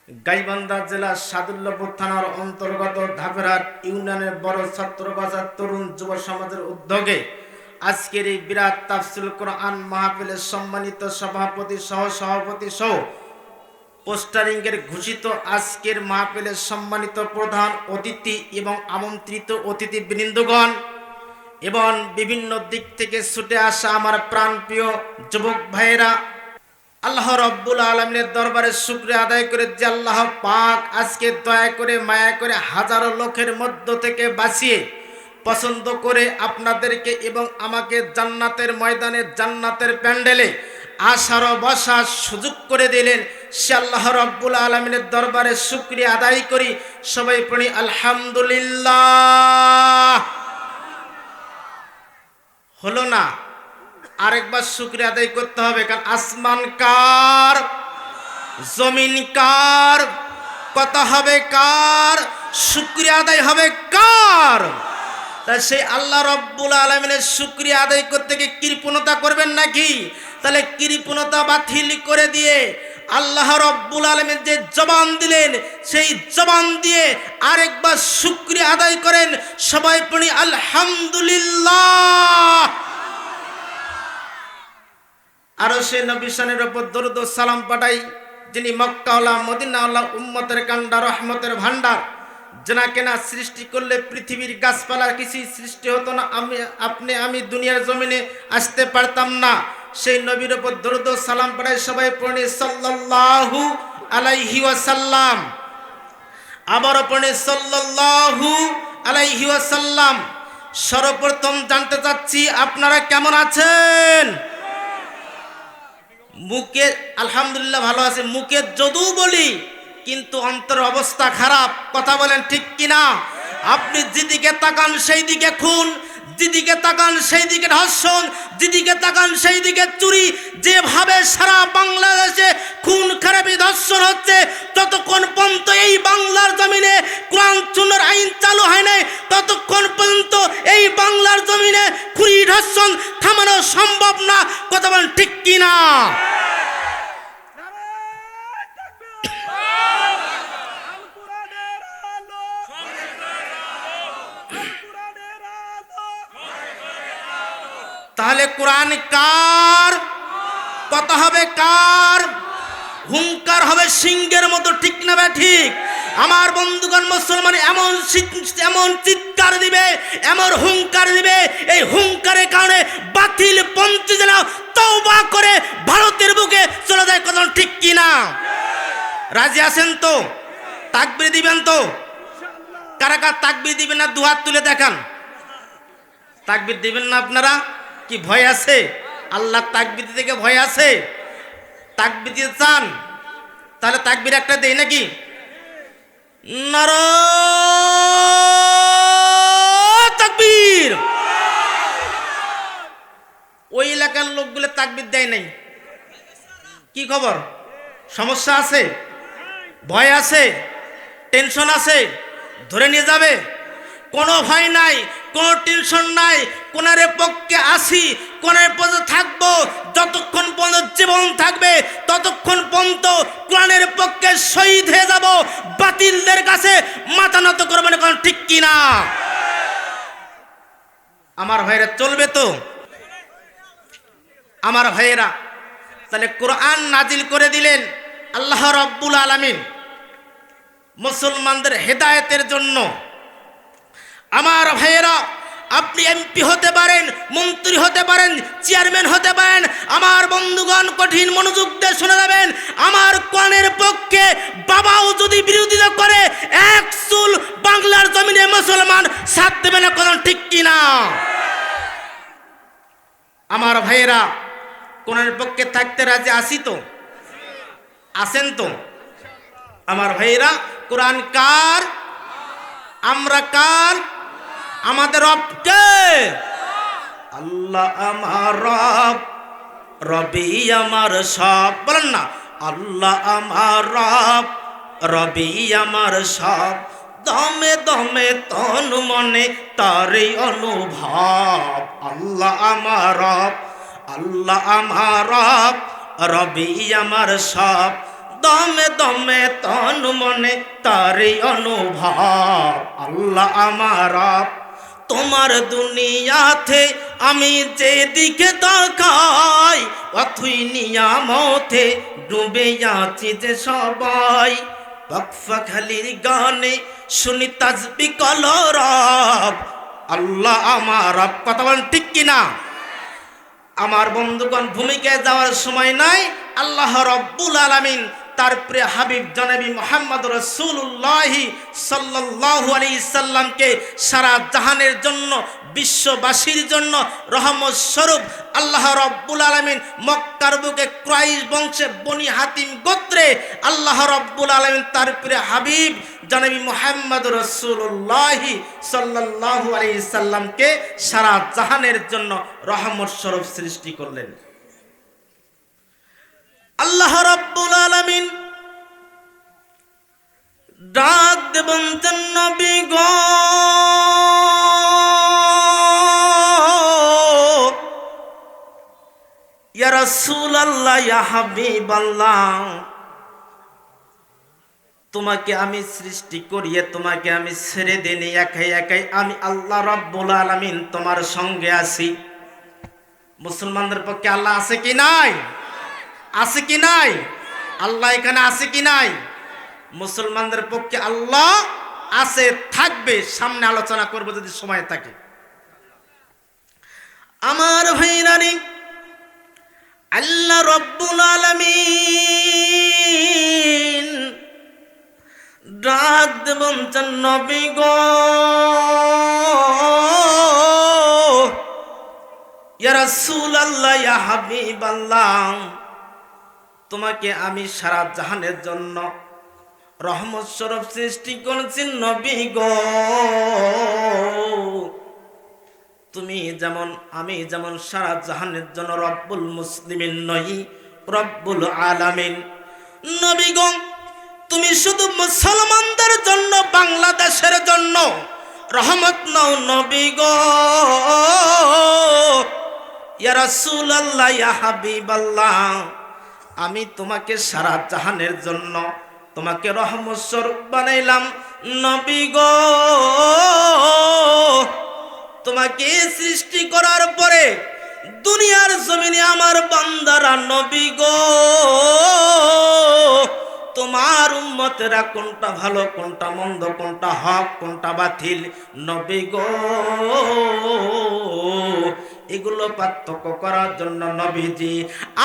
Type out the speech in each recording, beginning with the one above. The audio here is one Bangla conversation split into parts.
গাইবান্ধা জেলার সাদুল্লাপুর থানার অন্তর্গত ধাপেরহাট ইউনিয়নের বড় ছাত্র বাজার তরুণ যুব সমাজের উদ্যোগে আজকের এই বিরাট তাফসীরুল কোরআন মাহফিলের সম্মানিত সভাপতি সহ সভাপতি সহ পোস্টারিংয়ের ঘোষিত আজকের মাহফিলের সম্মানিত প্রধান অতিথি এবং আমন্ত্রিত অতিথিবৃন্দগণ এবং বিভিন্ন দিক থেকে ছুটে আসা আমার প্রাণপ্রিয় যুবক ভাইয়েরা, আল্লাহ রব্বুল আলামিনের দরবারে শুকরিয়া আদায় করে যে আল্লাহ পাক আজকে দয়া করে মায়া করে হাজারো লোকের মধ্য থেকে বাঁচিয়ে পছন্দ করে আপনাদেরকে এবং আমাকে জান্নাতের ময়দানে জান্নাতের প্যান্ডেলে আসার বসার সুযোগ করে দিলেন। সে আল্লাহ রব্বুল আলামিনের দরবারে শুকরিয়া আদায় করি। সবাই পড়ি আলহামদুলিল্লাহ। হলো না, আরেকবার শুকরিয়া আদায় করতে হবে, কারণ আসমান কার, জমিন কার, কথা হবে কার, শুকরিয়া আদায় হবে কার? তাই সেই আল্লাহ রব্বুল আলামিনের শুকরিয়া আদায় করতে গিয়ে কৃপণতা করবেন নাকি? তাহলে কৃপণতা বাতিল করে দিয়ে আল্লাহ রব্বুল আলামিন যে জবান দিলেন সেই জবান দিয়ে আরেকবার শুকরিয়া আদায় করেন। সবাই পড়ি আলহামদুলিল্লাহ। আরো সে নবী শানের উপর দরুদ ও সালাম পাঠাই, যিনি মক্কাওয়ালা মদিনাওয়ালা উম্মতের কান্ডা রহমতের ভান্ডার, যেনাকে না সৃষ্টি করলে পৃথিবীর গাছপালা কিছুই সৃষ্টি হতো না, আমি দুনিয়ার জমিনে আসতে পারতাম না। সেই নবীর উপর দরুদ ও সালাম পাঠাই। সবাই পড়ি সাল্লাল্লাহু আলাইহি ওয়াসাল্লাম। আবারও পড়ি সাল্লাল্লাহু আলাইহি ওয়াসাল্লাম। সর্বপ্রথম জানতে চাচ্ছি আপনারা কেমন আছেন? মুখে আলহামদুলিল্লাহ ভালো আছে, মুখে যদিও বলি কিন্তু অন্তর অবস্থা খারাপ। কথা বলেন ঠিক কিনা? আপনি যেদিকে তাকান সেই দিকে খুন, যেদিকে তাকান সেই দিকে ধর্ষণ, যেদিকে তাকান সেই দিকে চুরি। যেভাবে সারা বাংলাদেশে খুন খারাপি ধর্ষণ হচ্ছে, ততক্ষণ পর্যন্ত এই বাংলার জমিনে কোরআন সুন্নাহর আইন চালু হয় নাই, ততক্ষণ পর্যন্ত এই বাংলার জমিনে খুনি ধর্ষণ থামানো সম্ভব না। কথা বলেন ঠিক কিনা? তাহলে কোরআন কার? কথা হবে কার? হুঙ্কার হবে সিংহের মতো, ঠিক না বে ঠিক? আমার বন্ধুগণ মুসলমান এমন চিৎকার দিবে, এমন হুঙ্কার দিবে, এই হুঙ্কারের কারণে বাতিল পন্থী যেন তওবা করে ভারতের বুকে চলে যায়। কথা ঠিক কিনা? রাজি আছেন তো? তাকবীর দিবেন তো? কারা কারা তাকবীর দিবেন না দুহাত তুলে দেখান। তাকবীর দিবেন না আপনারা? কি ভয় আছে? আল্লাহ তাকবীর থেকে ভয় আছে? তাকবীর দিতে চান? তাহলে তাকবীর একটা দেই নাকি? নারায়ে তাকবীর। ওই এলাকার লোকগুলো তাকবীর দেয় নাই, কি খবর? সমস্যা আছে? ভয় আছে? টেনশন আছে? ধরে নিয়ে যাবে? কোনো ভয় নাই, কোনো টেনশন নাই। কোনারে পক্ষে আসি, কোনার পথে থাকবো, যতক্ষণ পর্যন্ত জীবন থাকবে ততক্ষণ পর্যন্ত কোরআনের পক্ষে শহীদ হয়ে যাব। বাতিলদের কাছে মাথা নত করবেন। কারণ ঠিক কিনা? আমার ভাইরা চলবে তো? আমার ভাইয়েরা, তাহলে কোরআন নাজিল করে দিলেন আল্লাহ রব্বুল আলামিন মুসলমানদের হেদায়েতের জন্য। আমার ভাইয়েরা, আপনি এমপি হতে পারেন, মন্ত্রী হতে পারেন, চেয়ারম্যান হতে পারেন। আমার বন্ধুগণ কঠিন মনোযোগ দিয়ে শুনে যাবেন। আমার কোরআনের পক্ষে বাবাও যদি বিরোধিতা করে, এক চুল বাংলার জমিনে মুসলমান সাথ দেবে না। কথা ঠিক কিনা? আমার ভাইয়েরা, কোরআনের পক্ষে থাকতে রাজি আছি তো? আছেন তো? আমার ভাইয়েরা, কোরআন কার? আমরা কার? আমাদের রব কে? আল্লাহ আমার রব, রবি আমার সব। বলেন না, আল্লাহ আমার রব, রবি আমার সব। দমে দমে তন মনে তারই অনুভব। আল্লাহ আমার রব, আল্লাহ আমার রব, রবি আমার সব। দমে দমে তন মনে তারই অনুভব। আল্লাহ আমার রব, তোমার দুনিয়াতে আমি যেদিকে তাকাই অথই নিয়ামতে ডুবে আছি যে সবাই। ওয়াকফা খালির গানে শুনি তাসবি কলরব। আল্লাহ আমার রব। কথা বলেন ঠিক কিনা? আমার বন্ধুগণ, ভূমিকায় যাওয়ার সময় নাই। আল্লাহ রব্বুল আলামিন তার প্রিয় হাবিব জনাবি মুহাম্মদ রাসূলুল্লাহ সাল্লাল্লাহু আলাইহি সাল্লামকে সারা জাহানের জন্য, বিশ্ববাসীর জন্য রহমত স্বরূপ আল্লাহ রব্বুল আলামিন মক্কার বুকে কুরাইশ বংশে বনি হাতিম গোত্রে আল্লাহ রব্বুল আলামিন তার প্রিয় হাবিব জনাবি মুহাম্মদ রাসূলুল্লাহ সাল্লাল্লাহু আলাইহি সাল্লামকে সারা জাহানের জন্য রহমত স্বরূপ সৃষ্টি করলেন। আল্লাহ রাব্বুল আলামিন ডাক দেবেন নবী গো, ইয়া রাসূলুল্লাহ, ইয়া হাবিবাল্লাহ, তোমাকে আমি সৃষ্টি করিয়ে তোমাকে আমি ছেড়ে দিইনি, একাই একাই আমি আল্লাহ রাব্বুল আলামিন তোমার সঙ্গে আছি। মুসলমানদের পক্ষে আল্লাহ আছে কি নাই? আছে কি নাই? আল্লাহ এখানে আছে কি নাই? মুসলমানদের পক্ষে আল্লাহ আছে, থাকবে। সামনে আলোচনা করব যদি সময় থাকে। আমার ভাইরানি, আল্লাহ রব্বুল আলামিন ডাক দেবেন নবী গো, ইয়া রাসূলুল্লাহ, ইয়া হাবিবাল্লাহ, তোমাকে আমি সারা জাহানের জন্য রহমত স্বরূপ সৃষ্টি করেছি নবী গো। তুমি যেমন, আমি যেমন সারা জাহানের জন্য রব্বুল মুসলিমিন নই, রব্বুল আলামিন। নবী গো, তুমি শুধু মুসলমানদের জন্য, বাংলাদেশের জন্য রহমত নও নবী গো। ইয়া রাসূলুল্লাহ, ইয়া হাবিবাল্লাহ, আমি তোমাকে সারা জাহানের জন্য তোমাকে রহমত স্বরূপ বানাইলাম নবী গো। তোমাকে সৃষ্টি করার পরে দুনিয়ার জমিনে আমার বান্দারা নবী গো, তোমার উম্মতেরা কোনটা ভালো, কোনটা মন্দ, কোনটা হক, কোনটা বাতিল নবী গো, এগুলো পার্থক্য করার জন্য নবীজি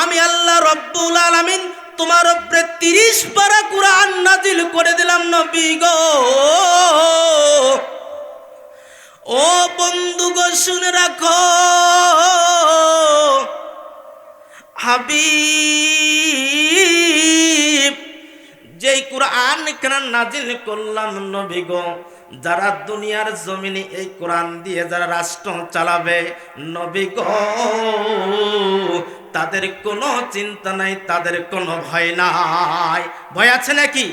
আমি আল্লাহ রব্বুল আলামিন তোমার উপরে 30 পারা কুরআন নাজিল করে দিলাম নবী গো। ও বন্ধু গো, শুনে রাখো, হাবিব যেই কুরআন কেন নাজিল করলাম নবী গো, যারা দুনিয়ার জমিনে এই কোরআন দিয়ে যারা রাষ্ট্র চালাবে নবী গো, তাদের কোনো চিন্তা নাই, তাদের কোনো ভয় নাই। ভয় আছে নাকি?